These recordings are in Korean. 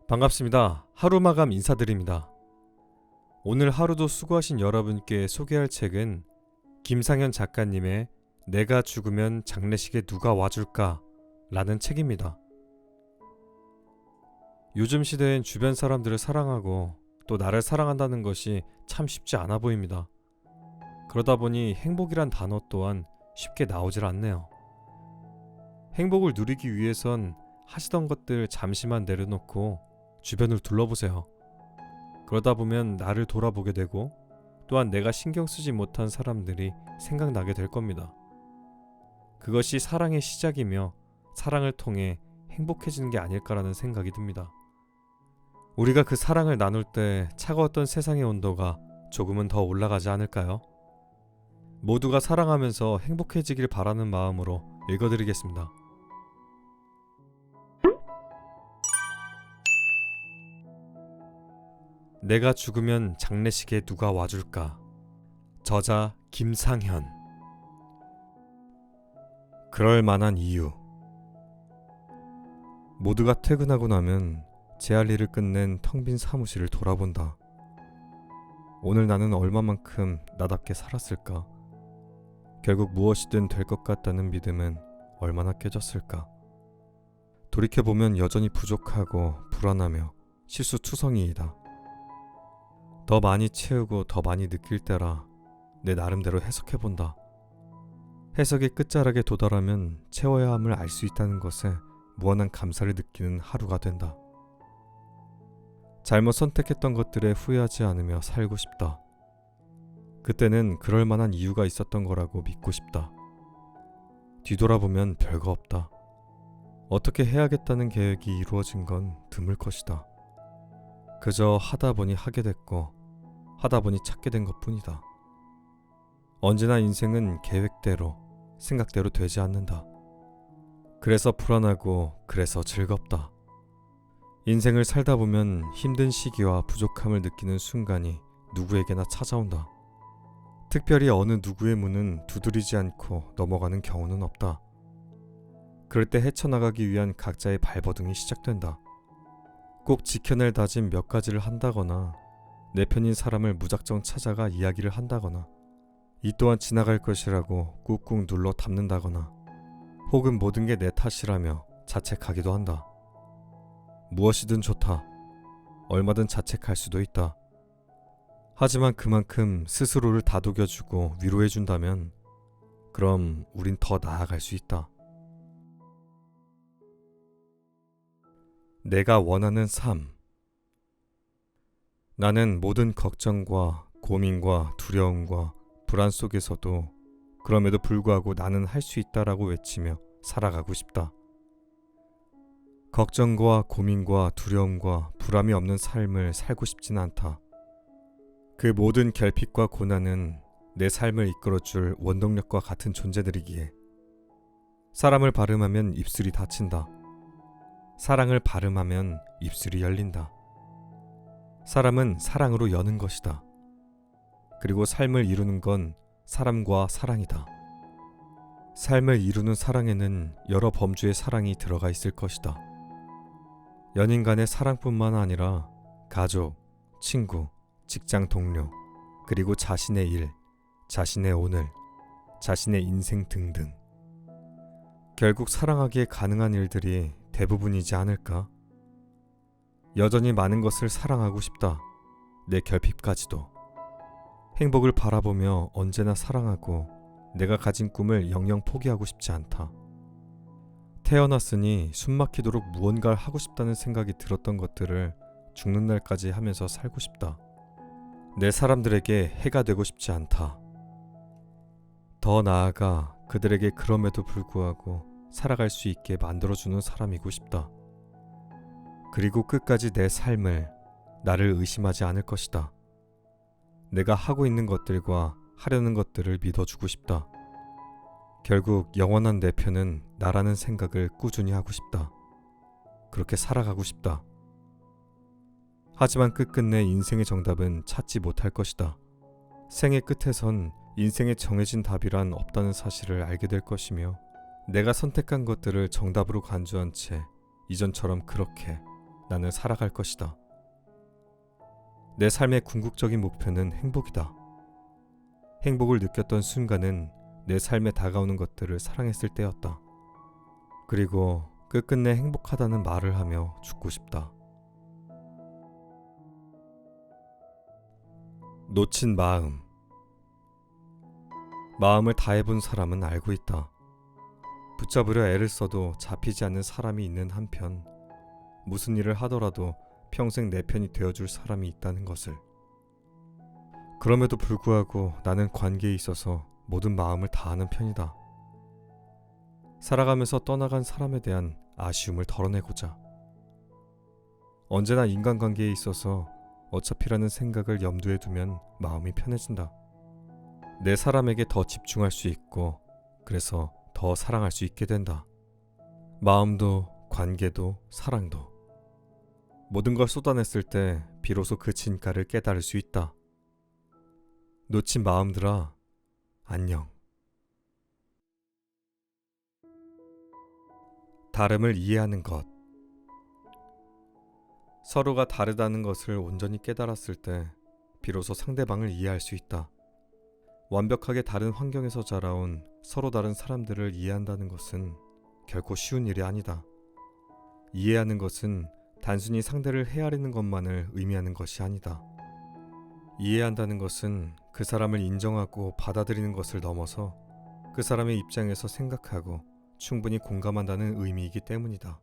반갑습니다. 하루마감 인사드립니다. 오늘 하루도 수고하신 여러분께 소개할 책은 김상현 작가님의 내가 죽으면 장례식에 누가 와줄까? 라는 책입니다. 요즘 시대엔 주변 사람들을 사랑하고 또 나를 사랑한다는 것이 참 쉽지 않아 보입니다. 그러다 보니 행복이란 단어 또한 쉽게 나오질 않네요. 행복을 누리기 위해선 하시던 것들 잠시만 내려놓고 주변을 둘러보세요. 그러다 보면 나를 돌아보게 되고 또한 내가 신경 쓰지 못한 사람들이 생각나게 될 겁니다. 그것이 사랑의 시작이며 사랑을 통해 행복해지는 게 아닐까라는 생각이 듭니다. 우리가 그 사랑을 나눌 때 차가웠던 세상의 온도가 조금은 더 올라가지 않을까요? 모두가 사랑하면서 행복해지길 바라는 마음으로 읽어드리겠습니다. 내가 죽으면 장례식에 누가 와줄까? 저자 김상현. 그럴 만한 이유. 모두가 퇴근하고 나면 제 할 일을 끝낸 텅 빈 사무실을 돌아본다. 오늘 나는 얼마만큼 나답게 살았을까? 결국 무엇이든 될 것 같다는 믿음은 얼마나 깨졌을까? 돌이켜보면 여전히 부족하고 불안하며 실수투성이이다. 더 많이 채우고 더 많이 느낄 때라 내 나름대로 해석해본다. 해석의 끝자락에 도달하면 채워야 함을 알 수 있다는 것에 무한한 감사를 느끼는 하루가 된다. 잘못 선택했던 것들에 후회하지 않으며 살고 싶다. 그때는 그럴 만한 이유가 있었던 거라고 믿고 싶다. 뒤돌아보면 별거 없다. 어떻게 해야겠다는 계획이 이루어진 건 드물 것이다. 그저 하다 보니 하게 됐고 하다 보니 찾게 된 것뿐이다. 언제나 인생은 계획대로 생각대로 되지 않는다. 그래서 불안하고 그래서 즐겁다. 인생을 살다 보면 힘든 시기와 부족함을 느끼는 순간이 누구에게나 찾아온다. 특별히 어느 누구의 문은 두드리지 않고 넘어가는 경우는 없다. 그럴 때 헤쳐나가기 위한 각자의 발버둥이 시작된다. 꼭 지켜낼 다짐 몇 가지를 한다거나 내 편인 사람을 무작정 찾아가 이야기를 한다거나 이 또한 지나갈 것이라고 꾹꾹 눌러 담는다거나 혹은 모든 게 내 탓이라며 자책하기도 한다. 무엇이든 좋다. 얼마든 자책할 수도 있다. 하지만 그만큼 스스로를 다독여주고 위로해준다면 그럼 우린 더 나아갈 수 있다. 내가 원하는 삶. 나는 모든 걱정과 고민과 두려움과 불안 속에서도 그럼에도 불구하고 나는 할 수 있다라고 외치며 살아가고 싶다. 걱정과 고민과 두려움과 불안이 없는 삶을 살고 싶진 않다. 그 모든 결핍과 고난은 내 삶을 이끌어줄 원동력과 같은 존재들이기에 사람을 발음하면 입술이 닫힌다. 사랑을 발음하면 입술이 열린다. 사람은 사랑으로 여는 것이다. 그리고 삶을 이루는 건 사람과 사랑이다. 삶을 이루는 사랑에는 여러 범주의 사랑이 들어가 있을 것이다. 연인 간의 사랑뿐만 아니라 가족, 친구, 직장 동료, 그리고 자신의 일, 자신의 오늘, 자신의 인생 등등. 결국 사랑하기에 가능한 일들이 대부분이지 않을까? 여전히 많은 것을 사랑하고 싶다. 내 결핍까지도. 행복을 바라보며 언제나 사랑하고 내가 가진 꿈을 영영 포기하고 싶지 않다. 태어났으니 숨막히도록 무언가를 하고 싶다는 생각이 들었던 것들을 죽는 날까지 하면서 살고 싶다. 내 사람들에게 해가 되고 싶지 않다. 더 나아가 그들에게 그럼에도 불구하고 살아갈 수 있게 만들어주는 사람이고 싶다. 그리고 끝까지 내 삶을, 나를 의심하지 않을 것이다. 내가 하고 있는 것들과 하려는 것들을 믿어주고 싶다. 결국 영원한 내 편은 나라는 생각을 꾸준히 하고 싶다. 그렇게 살아가고 싶다. 하지만 끝끝내 인생의 정답은 찾지 못할 것이다. 생의 끝에선 인생에 정해진 답이란 없다는 사실을 알게 될 것이며 내가 선택한 것들을 정답으로 간주한 채 이전처럼 그렇게 나는 살아갈 것이다. 내 삶의 궁극적인 목표는 행복이다. 행복을 느꼈던 순간은 내 삶에 다가오는 것들을 사랑했을 때였다. 그리고 끝끝내 행복하다는 말을 하며 죽고 싶다. 놓친 마음. 마음을 다해본 사람은 알고 있다. 붙잡으려 애를 써도 잡히지 않는 사람이 있는 한편, 무슨 일을 하더라도 평생 내 편이 되어줄 사람이 있다는 것을. 그럼에도 불구하고 나는 관계에 있어서 모든 마음을 다하는 편이다. 살아가면서 떠나간 사람에 대한 아쉬움을 덜어내고자. 언제나 인간관계에 있어서 어차피라는 생각을 염두에 두면 마음이 편해진다. 내 사람에게 더 집중할 수 있고, 그래서 더 사랑할 수 있게 된다. 마음도 관계도 사랑도. 모든 걸 쏟아냈을 때 비로소 그 진가를 깨달을 수 있다. 놓친 마음들아, 안녕. 다름을 이해하는 것. 서로가 다르다는 것을 온전히 깨달았을 때 비로소 상대방을 이해할 수 있다. 완벽하게 다른 환경에서 자라온 서로 다른 사람들을 이해한다는 것은 결코 쉬운 일이 아니다. 이해하는 것은 단순히 상대를 헤아리는 것만을 의미하는 것이 아니다. 이해한다는 것은 그 사람을 인정하고 받아들이는 것을 넘어서 그 사람의 입장에서 생각하고 충분히 공감한다는 의미이기 때문이다.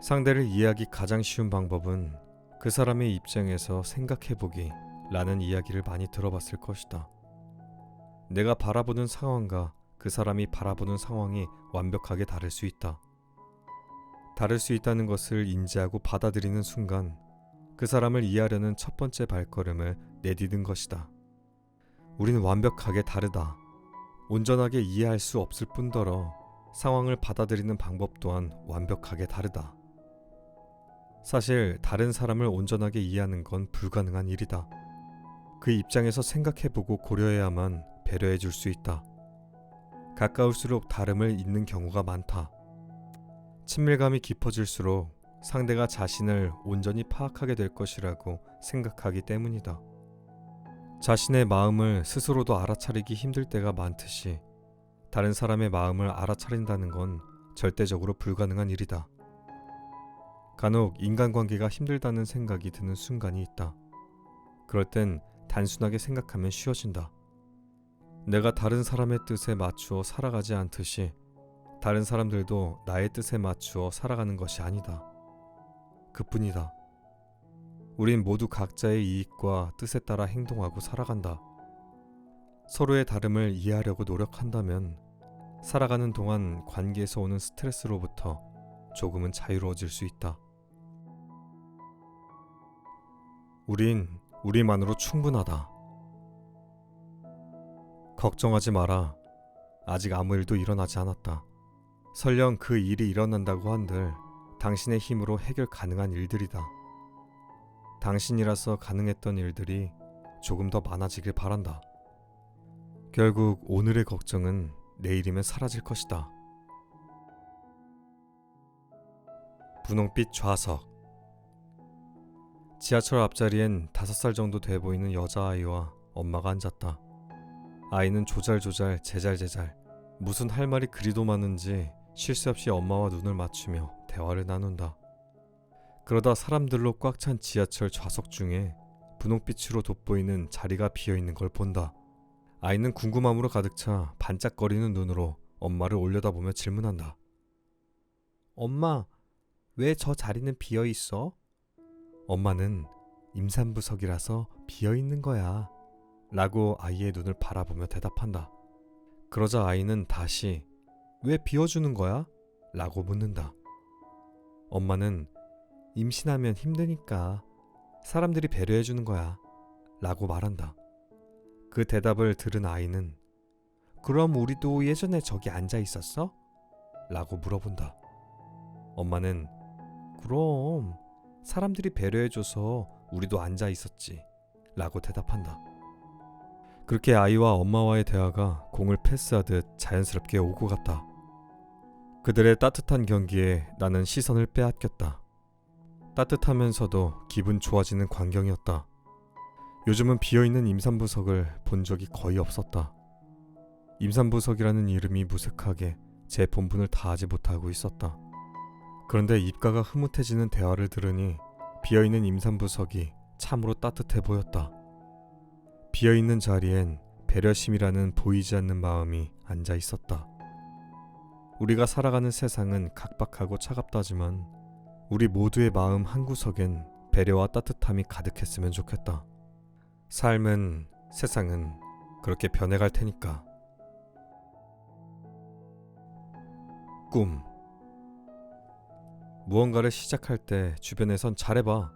상대를 이해하기 가장 쉬운 방법은 그 사람의 입장에서 생각해보기 라는 이야기를 많이 들어봤을 것이다. 내가 바라보는 상황과 그 사람이 바라보는 상황이 완벽하게 다를 수 있다. 다를 수 있다는 것을 인지하고 받아들이는 순간 그 사람을 이해하려는 첫 번째 발걸음을 내디딘 것이다. 우리는 완벽하게 다르다. 온전하게 이해할 수 없을 뿐더러 상황을 받아들이는 방법 또한 완벽하게 다르다. 사실 다른 사람을 온전하게 이해하는 건 불가능한 일이다. 그 입장에서 생각해보고 고려해야만 배려해 줄 수 있다. 가까울수록 다름을 잇는 경우가 많다. 친밀감이 깊어질수록 상대가 자신을 온전히 파악하게 될 것이라고 생각하기 때문이다. 자신의 마음을 스스로도 알아차리기 힘들 때가 많듯이 다른 사람의 마음을 알아차린다는 건 절대적으로 불가능한 일이다. 간혹 인간관계가 힘들다는 생각이 드는 순간이 있다. 그럴 땐 단순하게 생각하면 쉬워진다. 내가 다른 사람의 뜻에 맞추어 살아가지 않듯이 다른 사람들도 나의 뜻에 맞추어 살아가는 것이 아니다. 그뿐이다. 우린 모두 각자의 이익과 뜻에 따라 행동하고 살아간다. 서로의 다름을 이해하려고 노력한다면 살아가는 동안 관계에서 오는 스트레스로부터 조금은 자유로워질 수 있다. 우린 우리만으로 충분하다. 걱정하지 마라. 아직 아무 일도 일어나지 않았다. 설령 그 일이 일어난다고 한들 당신의 힘으로 해결 가능한 일들이다. 당신이라서 가능했던 일들이 조금 더 많아지길 바란다. 결국 오늘의 걱정은 내일이면 사라질 것이다. 분홍빛 좌석. 지하철 앞자리엔 5살 정도 돼 보이는 여자아이와 엄마가 앉았다. 아이는 조잘조잘 제잘제잘 무슨 할 말이 그리도 많은지 쉴 새 없이 엄마와 눈을 맞추며 대화를 나눈다. 그러다 사람들로 꽉 찬 지하철 좌석 중에 분홍빛으로 돋보이는 자리가 비어있는 걸 본다. 아이는 궁금함으로 가득 차 반짝거리는 눈으로 엄마를 올려다보며 질문한다. 엄마, 왜 저 자리는 비어있어? 엄마는 임산부석이라서 비어있는 거야 라고 아이의 눈을 바라보며 대답한다. 그러자 아이는 다시 왜 비워주는 거야? 라고 묻는다. 엄마는 임신하면 힘드니까 사람들이 배려해주는 거야 라고 말한다. 그 대답을 들은 아이는 그럼 우리도 예전에 저기 앉아 있었어? 라고 물어본다. 엄마는 그럼 사람들이 배려해줘서 우리도 앉아 있었지 라고 대답한다. 그렇게 아이와 엄마와의 대화가 공을 패스하듯 자연스럽게 오고 갔다. 그들의 따뜻한 경기에 나는 시선을 빼앗겼다. 따뜻하면서도 기분 좋아지는 광경이었다. 요즘은 비어있는 임산부석을 본 적이 거의 없었다. 임산부석이라는 이름이 무색하게 제 본분을 다하지 못하고 있었다. 그런데 입가가 흐뭇해지는 대화를 들으니 비어있는 임산부석이 참으로 따뜻해 보였다. 비어있는 자리엔 배려심이라는 보이지 않는 마음이 앉아 있었다. 우리가 살아가는 세상은 각박하고 차갑다지만 우리 모두의 마음 한구석엔 배려와 따뜻함이 가득했으면 좋겠다. 삶은, 세상은 그렇게 변해갈 테니까. 꿈. 무언가를 시작할 때 주변에선 잘해봐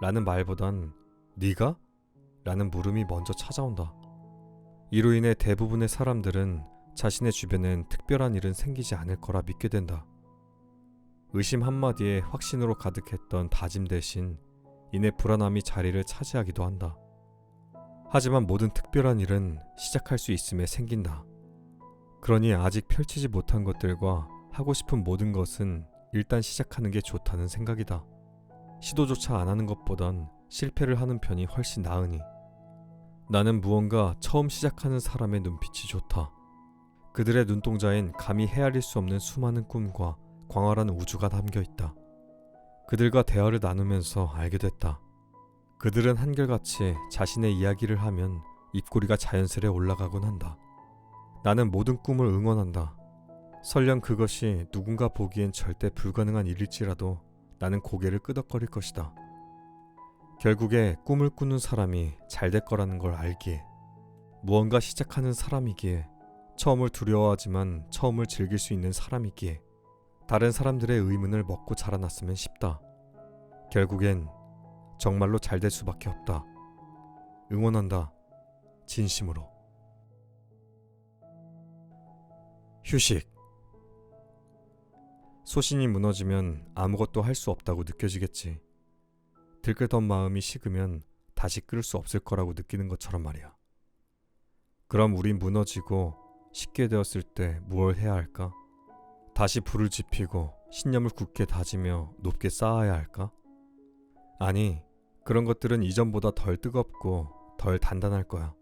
라는 말보단 네가? 라는 물음이 먼저 찾아온다. 이로 인해 대부분의 사람들은 자신의 주변엔 특별한 일은 생기지 않을 거라 믿게 된다. 의심 한마디에 확신으로 가득했던 다짐 대신 이내 불안함이 자리를 차지하기도 한다. 하지만 모든 특별한 일은 시작할 수 있음에 생긴다. 그러니 아직 펼치지 못한 것들과 하고 싶은 모든 것은 일단 시작하는 게 좋다는 생각이다. 시도조차 안 하는 것보단 실패를 하는 편이 훨씬 나으니. 나는 무언가 처음 시작하는 사람의 눈빛이 좋다. 그들의 눈동자엔 감히 헤아릴 수 없는 수많은 꿈과 광활한 우주가 담겨 있다. 그들과 대화를 나누면서 알게 됐다. 그들은 한결같이 자신의 이야기를 하면 입꼬리가 자연스레 올라가곤 한다. 나는 모든 꿈을 응원한다. 설령 그것이 누군가 보기엔 절대 불가능한 일일지라도 나는 고개를 끄덕거릴 것이다. 결국에 꿈을 꾸는 사람이 잘 될 거라는 걸 알기에, 무언가 시작하는 사람이기에, 처음을 두려워하지만 처음을 즐길 수 있는 사람이기에 다른 사람들의 의문을 먹고 자라났으면 싶다. 결국엔 정말로 잘 될 수밖에 없다. 응원한다. 진심으로. 휴식. 소신이 무너지면 아무것도 할 수 없다고 느껴지겠지. 들끓던 마음이 식으면 다시 끌 수 없을 거라고 느끼는 것처럼 말이야. 그럼 우린 무너지고 식게 되었을 때 무엇을 해야 할까? 다시 불을 지피고 신념을 굳게 다지며 높게 쌓아야 할까? 아니, 그런 것들은 이전보다 덜 뜨겁고 덜 단단할 거야.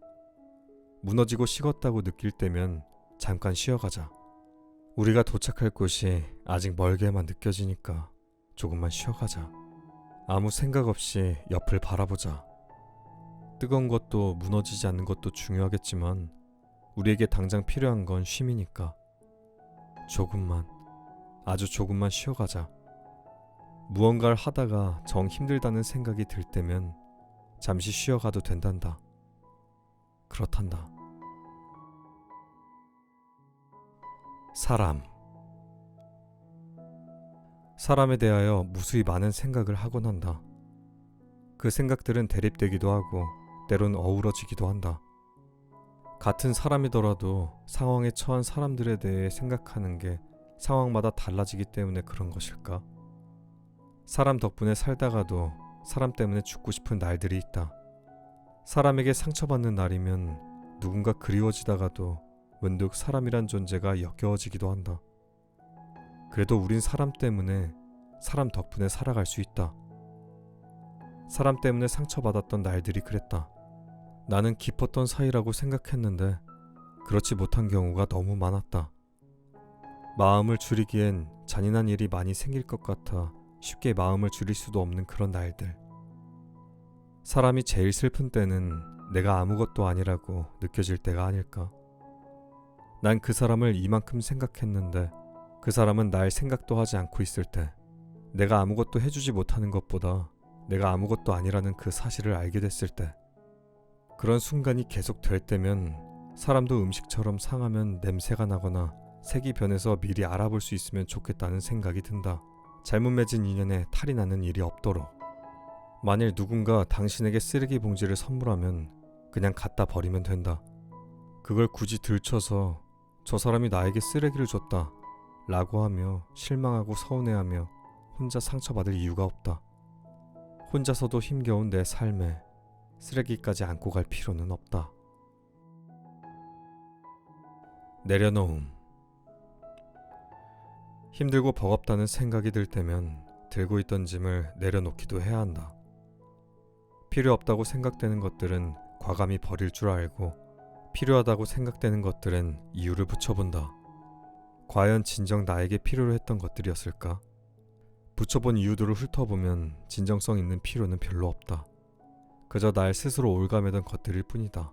무너지고 식었다고 느낄 때면 잠깐 쉬어가자. 우리가 도착할 곳이 아직 멀게만 느껴지니까 조금만 쉬어가자. 아무 생각 없이 옆을 바라보자. 뜨거운 것도 무너지지 않는 것도 중요하겠지만 우리에게 당장 필요한 건 쉼이니까 조금만, 아주 조금만 쉬어가자. 무언가를 하다가 정 힘들다는 생각이 들 때면 잠시 쉬어가도 된단다. 그렇단다. 사람에 대하여 무수히 많은 생각을 하곤 한다. 그 생각들은 대립되기도 하고 때론 어우러지기도 한다. 같은 사람이더라도 상황에 처한 사람들에 대해 생각하는 게 상황마다 달라지기 때문에 그런 것일까? 사람 덕분에 살다가도 사람 때문에 죽고 싶은 날들이 있다. 사람에게 상처받는 날이면 누군가 그리워지다가도 문득 사람이란 존재가 역겨워지기도 한다. 그래도 우린 사람 때문에, 사람 덕분에 살아갈 수 있다. 사람 때문에 상처받았던 날들이 그랬다. 나는 깊었던 사이라고 생각했는데 그렇지 못한 경우가 너무 많았다. 마음을 줄이기엔 잔인한 일이 많이 생길 것 같아 쉽게 마음을 줄일 수도 없는 그런 날들. 사람이 제일 슬픈 때는 내가 아무것도 아니라고 느껴질 때가 아닐까. 난 그 사람을 이만큼 생각했는데 그 사람은 날 생각도 하지 않고 있을 때, 내가 아무것도 해주지 못하는 것보다 내가 아무것도 아니라는 그 사실을 알게 됐을 때, 그런 순간이 계속 될 때면 사람도 음식처럼 상하면 냄새가 나거나 색이 변해서 미리 알아볼 수 있으면 좋겠다는 생각이 든다. 잘못 맺은 인연에 탈이 나는 일이 없도록. 만일 누군가 당신에게 쓰레기 봉지를 선물하면 그냥 갖다 버리면 된다. 그걸 굳이 들춰서 저 사람이 나에게 쓰레기를 줬다 라고 하며 실망하고 서운해하며 혼자 상처받을 이유가 없다. 혼자서도 힘겨운 내 삶에 쓰레기까지 안고 갈 필요는 없다. 내려놓음. 힘들고 버겁다는 생각이 들 때면 들고 있던 짐을 내려놓기도 해야 한다. 필요 없다고 생각되는 것들은 과감히 버릴 줄 알고 필요하다고 생각되는 것들은 이유를 붙여본다. 과연 진정 나에게 필요로 했던 것들이었을까? 붙여본 이유들을 훑어보면 진정성 있는 필요는 별로 없다. 그저 날 스스로 올가매던 것들일 뿐이다.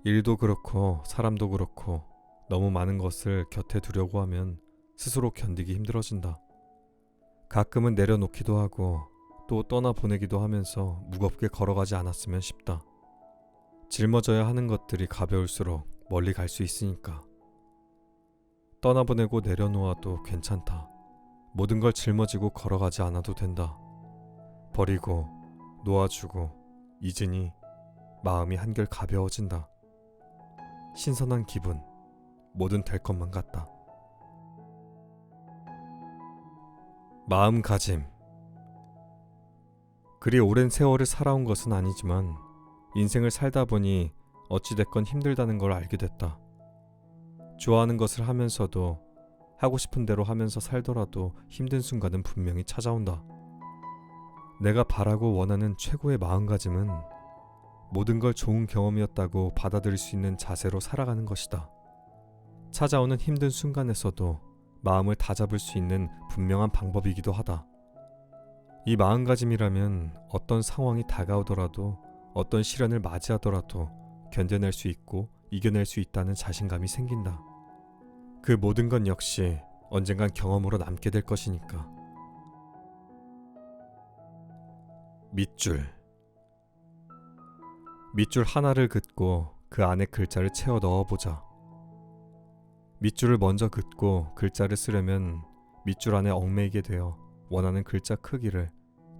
일도 그렇고 사람도 그렇고 너무 많은 것을 곁에 두려고 하면 스스로 견디기 힘들어진다. 가끔은 내려놓기도 하고 또 떠나보내기도 하면서 무겁게 걸어가지 않았으면 싶다. 짊어져야 하는 것들이 가벼울수록 멀리 갈 수 있으니까. 떠나보내고 내려놓아도 괜찮다. 모든 걸 짊어지고 걸어가지 않아도 된다. 버리고 놓아주고 잊으니 마음이 한결 가벼워진다. 신선한 기분, 뭐든 될 것만 같다. 마음가짐. 그리 오랜 세월을 살아온 것은 아니지만 인생을 살다 보니 어찌됐건 힘들다는 걸 알게 됐다. 좋아하는 것을 하면서도 하고 싶은 대로 하면서 살더라도 힘든 순간은 분명히 찾아온다. 내가 바라고 원하는 최고의 마음가짐은 모든 걸 좋은 경험이었다고 받아들일 수 있는 자세로 살아가는 것이다. 찾아오는 힘든 순간에서도 마음을 다잡을 수 있는 분명한 방법이기도 하다. 이 마음가짐이라면 어떤 상황이 다가오더라도 어떤 시련을 맞이하더라도 견뎌낼 수 있고 이겨낼 수 있다는 자신감이 생긴다. 그 모든 건 역시 언젠간 경험으로 남게 될 것이니까. 밑줄. 밑줄 하나를 긋고 그 안에 글자를 채워 넣어보자. 밑줄을 먼저 긋고 글자를 쓰려면 밑줄 안에 얽매이게 되어 원하는 글자 크기를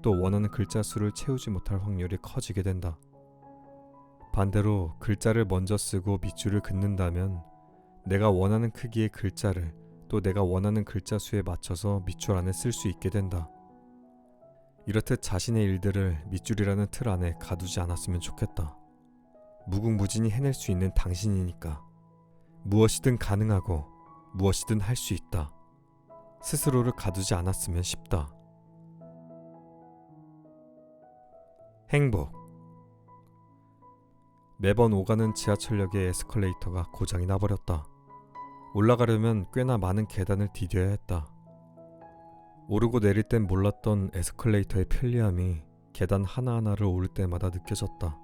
또 원하는 글자 수를 채우지 못할 확률이 커지게 된다. 반대로 글자를 먼저 쓰고 밑줄을 긋는다면 내가 원하는 크기의 글자를 또 내가 원하는 글자 수에 맞춰서 밑줄 안에 쓸 수 있게 된다. 이렇듯 자신의 일들을 밑줄이라는 틀 안에 가두지 않았으면 좋겠다. 무궁무진히 해낼 수 있는 당신이니까. 무엇이든 가능하고 무엇이든 할 수 있다. 스스로를 가두지 않았으면 싶다. 행복. 매번 오가는 지하철역의 에스컬레이터가 고장이 나버렸다. 올라가려면 꽤나 많은 계단을 디뎌야 했다. 오르고 내릴 땐 몰랐던 에스컬레이터의 편리함이 계단 하나하나를 오를 때마다 느껴졌다.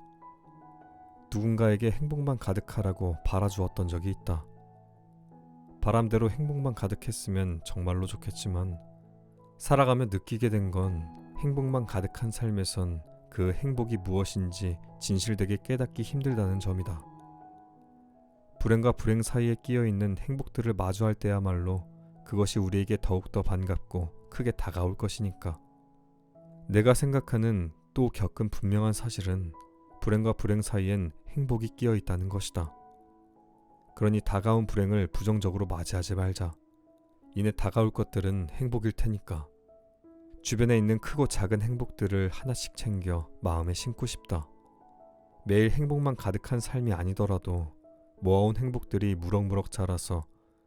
누군가에게 행복만 가득하라고 바라주었던 적이 있다. 바람대로 행복만 가득했으면 정말로 좋겠지만 살아가며 느끼게 된 건 행복만 가득한 삶에선 그 행복이 무엇인지 진실되게 깨닫기 힘들다는 점이다. 불행과 불행 사이에 끼어있는 행복들을 마주할 때야말로 그것이 우리에게 더욱더 반갑고 크게 다가올 것이니까. 내가 생각하는 또 겪은 분명한 사실은 불행과 불행 사이엔 행복이 끼어있다는 것이다. 그러니 다가온 불행을 부정적으로 맞이하지 말자. 이내 다가올 것들은 행복일 테니까. 주변에 있는 크고 작은 행복들을 하나씩 챙겨 마음에 심고 싶다. 매일 행복만 가득한 삶이 아니더라도 모아온 행복들이 무럭무럭 자라서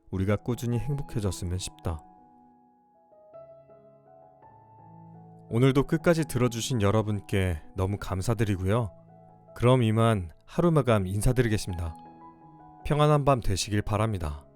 우리가 꾸준히 행복해졌으면 싶다. 오늘도 끝까지 들어주신 여러분께 너무 감사드리고요. 그럼 이만 하루마감 인사드리겠습니다. 평안한 밤 되시길 바랍니다.